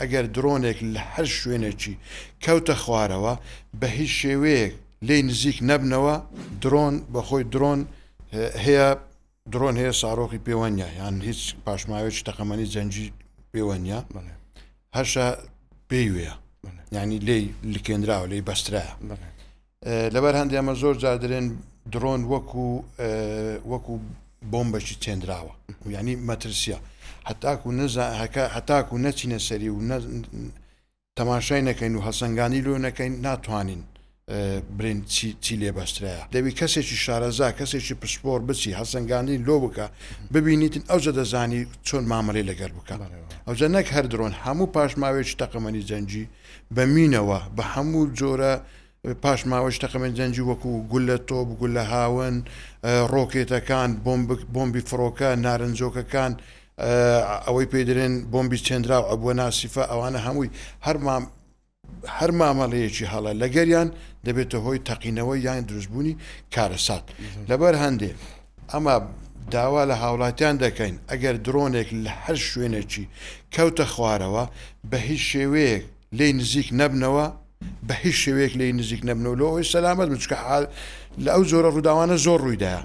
ئەگەر درۆنێک لە هەر شوێنێکی کەوتە خوارەوە بە هیچ شێوەیەک لێی نزیک نەبنەوە درۆن بەخۆی درۆن هەیە درۆن هەیە ساڕۆکی پەیوەنیە یان هیچ پاشماوێکی تەقەمەنی جەنگی پەیوەنیە هەرشە پێیوەیە یعنی لێی لکێنراوە لێی بەسترایە لەبەر هەندێک ئەمە زۆر جار دەرێن درۆن وەکو بۆمبەشی چێندراوە یعنی مەترسیە هەتاکو نەچینە سەری و تەماشای نەکەین و هەسەنگانی لۆ نەکەین ناتوانین برین چی لێ بەسترایە دەبی کەسێکی شارەزا کەسێکی پسپۆر بچی هەسەنگانی لۆ بکە ببینیتن ئەوجە دەزانی چۆن مامەڵەی لەگەر بکە ئەوجە نەک هەر درۆن هەموو پاشماوێکی تەقەمەنی جەنگی بەمینەوە بە هەموو جۆرە پاشماوەش تەقەمەنی جەنگی وەکو گول لە تۆپ گول لە هاون ڕۆکێتەکان بۆمبی فڕۆکە نارنجۆکەکان ئەوەی پێدرێن بۆمبی چێندرا و ئەبووە ناسیفە ئەوانە هەمووی هەر مامەڵەیەکی هەڵە لەگەریان دەبێتە هۆی تەقینەوەی یان دروستبوونی کارەسات لەبەر هەندێ ئەمە داوا لە هاوڵاتیان دەکەین ئەگەر درۆنێک لە هەر شوێنێکی کەوتە خوارەوە بە هیچ شێوەیەک لێی نزیک نەبنەوە بە هیچ شێوەیەک لێی نزیک نەبنەوە لە ئەوەی سەلامەت بچکە لە ئەو جۆرە ڕووداوانە زۆر ڕوویدایە